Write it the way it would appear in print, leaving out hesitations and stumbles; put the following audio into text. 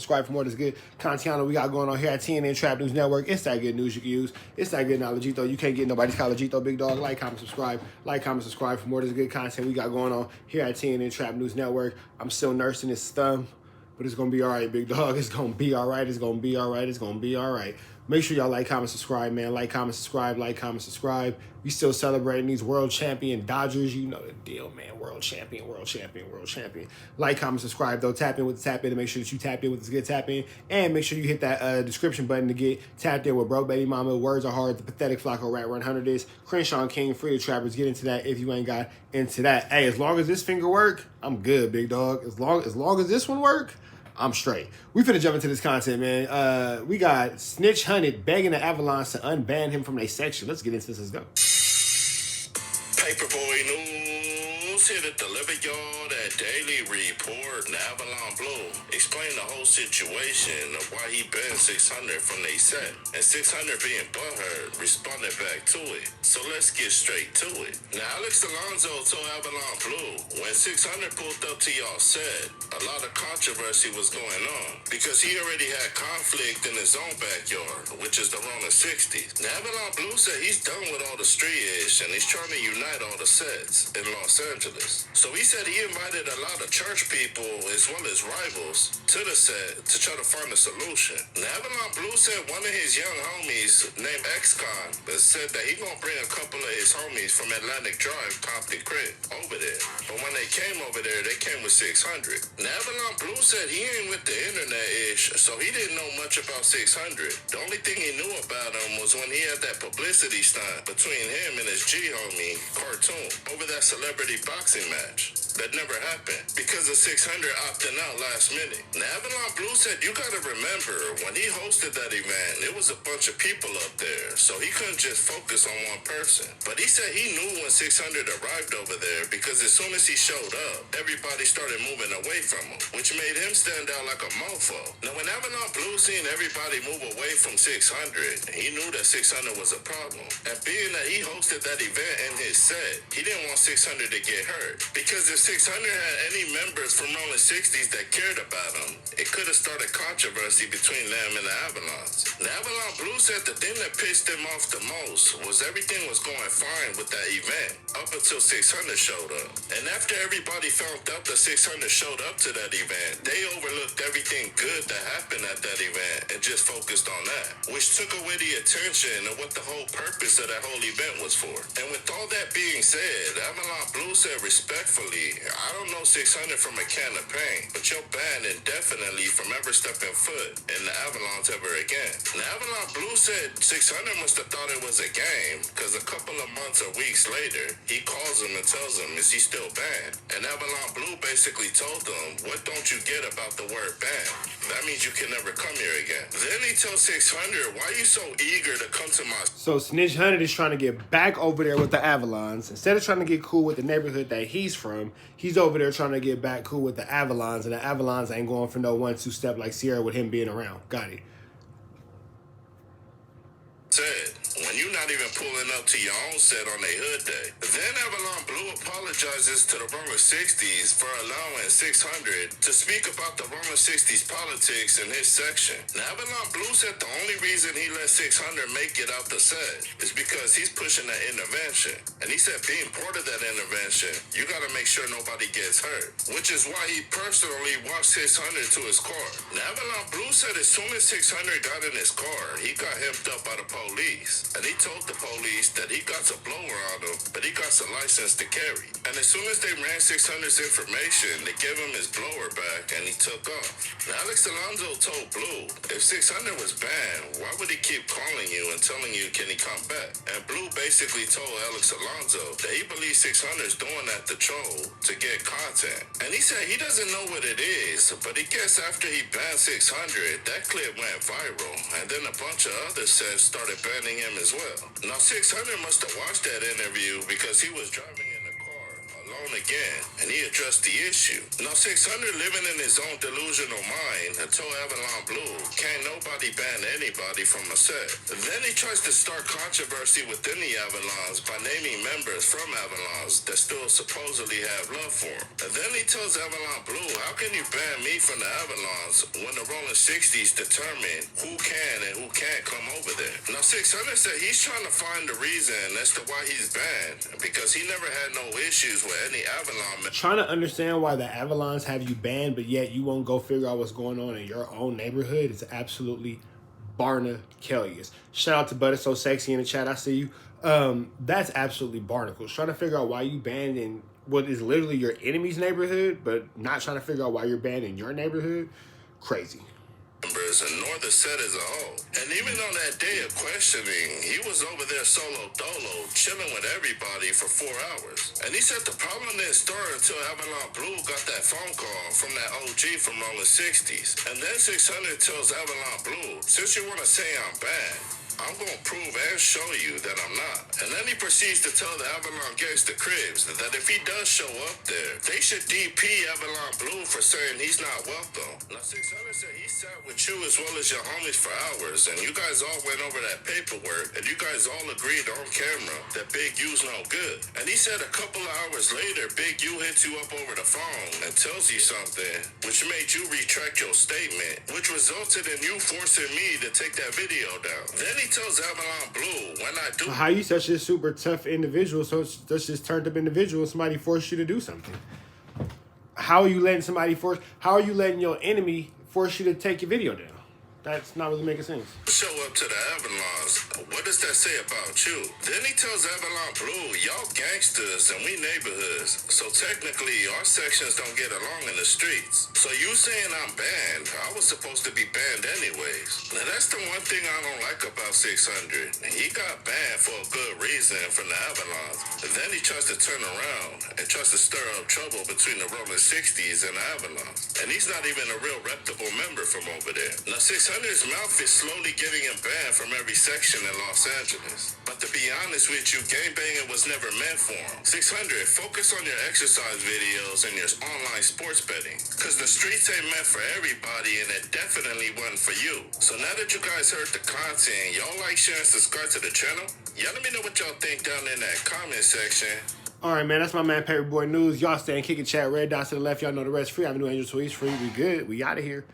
Subscribe for more of this good content we got going on here at TNN Trap News Network. It's that good news you can use. It's that good knowledge-ito. You can't get nobody's college-ito, big dog. Like, comment, subscribe. Like, comment, subscribe for more of this good content we got going on here at TNN Trap News Network. I'm still nursing this thumb, but it's going to be all right, big dog. It's going to be all right. It's going to be all right. It's going to be all right. Make sure y'all like, comment, subscribe, man. Like, comment, subscribe. Like, comment, subscribe. We still celebrating these world champion Dodgers. You know the deal, man. World champion, world champion, world champion. Like, comment, subscribe, though. Tap in with the tap in to make sure that you tap in with this good tap in. And make sure you hit that description button to get tapped in with Bro Baby Mama. Words are hard. The pathetic FLAKKO Rat 100 is. Crenshaw King, Free the Trappers. Get into that if you ain't got into that. Hey, as long as this finger work, I'm good, big dog. As long as this one work, I'm straight. We finna jump into this content, man. We got Snitch Hunted begging the Avalons to unban him from their section. Let's get into this. Let's go. Paperboy News here to deliver y'all that daily report. And Avalon Blue explain the whole situation of why he banned 600 from they set. And 600 being butthurt responded back to it. So let's get straight to it. Now Alex Alonzo told Avalon Blue when 600 pulled up to y'all set, a lot of controversy was going on because he already had conflict in his own backyard, which is the Rona 60s. Now Avalon Blue said he's done with all the street ish and he's trying to unite all the sets in Los Angeles. So he said he invited a lot of church people as well as rivals to the set to try to find a solution. Now Avalon Blue said one of his young homies named X-Con said that he gonna bring a couple of his homies from Atlantic Drive, Compton Crib, over there. But when they came over there, they came with 600. Now Avalon Blue said he ain't with the internet ish, so he didn't know much about 600. The only thing he knew about him was when he had that publicity stunt between him and his G homie, Cartoon, over that celebrity boxing match. That never happened because of 600 opting out last minute. Now Avalon Blue said you gotta remember when he hosted that event, it was a bunch of people up there, so he couldn't just focus on one person. But he said he knew when 600 arrived over there because as soon as he showed up, everybody started moving away from him, which made him stand out like a mofo. Now when Avalon Blue seen everybody move away from 600, he knew that 600 was a problem. And being that he hosted that event in his set, he didn't want 600 to get hurt. Because if 600 had any members from Rolling 60s that cared about him, it could have started controversy between them and the Avalons. Now Avalon Blue said the thing that pissed him off the most was everything was going fine with that event up until 600 showed up. And after everybody found out that 600 showed up to that event, they overlooked everything good that happened at that event and just focused on that, which took away the attention of what the whole purpose of that whole event was for. And with all that being said, Avalon Blue said respectfully, I don't know 600 from a can of paint, but you're banned indefinitely from ever stepping foot in the Avalons ever again. Now Avalon Blue said 600 must have thought it was a game because a couple of months or weeks later, he calls him and tells him, is he still banned? And Avalon Blue basically told him, what don't you get about the word banned? That means you can never come here again. Then he tells 600, why are you so eager to come to my... So Snitch Hunted is trying to get back over there with the Avalons. Instead of trying to get cool with the neighborhood that he's from, he's over there trying to get back cool with the Avalons, and the Avalons ain't going for no 1-2 step like Sierra with him being around. Got it. Said, when you're not even pulling up to your own set on a hood day. Then Avalon Blue apologizes to the Rolling 60s for allowing 600 to speak about the Rolling 60s politics in his section. Now Avalon Blue said the only reason he let 600 make it out the set is because he's pushing that intervention. And he said being part of that intervention, you gotta make sure nobody gets hurt, which is why he personally walked 600 to his car. Now Avalon Blue said as soon as 600 got in his car, he got hemmed up by the police. And he told the police that he got a blower on him, but he got a license to carry. And as soon as they ran 600's information, they gave him his blower back and he took off. Now Alex Alonzo told Blue, if 600 was banned, why would he keep calling you and telling you can he come back? And Blue basically told Alex Alonzo that he believes 600's doing that to troll to get content. And he said he doesn't know what it is, but he guessed after he banned 600, that clip went viral. And then a bunch of other sets started banning him as well. Now 600 must have watched that interview because he was driving in the car alone again, and he addressed the issue. Now 600 living in his own delusional mind until Avalon Blue, can't nobody ban anybody from a set. Then he tries to start controversy within the Avalons by naming members from Avalons that still supposedly have love for him. And then he tells Avalon Blue, how can you ban me from the Avalons when the Rolling 60s determine who can and who can't come over there? Now 600 said he's trying to find the reason as to why he's banned, because he never had no issues with any Avalon. Trying to understand why the Avalons have you banned, but yet you won't go figure out what's going on in your own neighborhood is absolutely barnacles. Shout out to Butter So Sexy in the chat. I see you. That's absolutely barnacles. Trying to figure out why you banned in what is literally your enemy's neighborhood, but not trying to figure out why you're banned in your neighborhood. Crazy. Members and nor the set as a whole. And even on that day of questioning, he was over there solo dolo, chilling with everybody for 4 hours. And he said the problem didn't start until Avalon Blue got that phone call from that OG from Rolling 60s. And then 600 tells Avalon Blue, since you want to say I'm bad, I'm going to prove and show you that I'm not. And then he proceeds to tell the Avalon Gangsta Cribs that if he does show up there, they should DP Avalon Blue for saying he's not welcome. Now 600 said he sat with you as well as your homies for hours, and you guys all went over that paperwork, and you guys all agreed on camera that Big U's no good. And he said a couple of hours later, Big U hits you up over the phone and tells you something, which made you retract your statement, which resulted in you forcing me to take that video down. Then he tells Avalon Blue, when I do... How you such a super tough individual, so that's just turned up individual, somebody forced you to do something? How are you letting how are you letting your enemy force you to take your video down? That's not really making sense. Show up to the Avalons. What does that say about you? Then he tells Avalon Blue, y'all gangsters and we neighborhoods. So technically, our sections don't get along in the streets. So you saying I'm banned, I was supposed to be banned anyways. Now that's the one thing I don't like about 600. He got banned for a good reason from the Avalons. And then he tries to turn around and tries to stir up trouble between the Rolling 60s and the Avalons. And he's not even a real reputable member from over there. Now 600's mouth is slowly getting him banned from every section in Los Angeles. But to be honest with you, gangbanging was never meant for him. 600, focus on your exercise videos and your online sports betting. Because the streets ain't meant for everybody, and it definitely wasn't for you. So now that you guys heard the content, y'all like, share, and subscribe to the channel? Y'all let me know what y'all think down in that comment section. All right, man, that's my man, Paperboy News. Y'all stay and kick it, chat. Red dots to the left. Y'all know the rest. Free Avenue Angel Tweets. Free. We good. We out of here.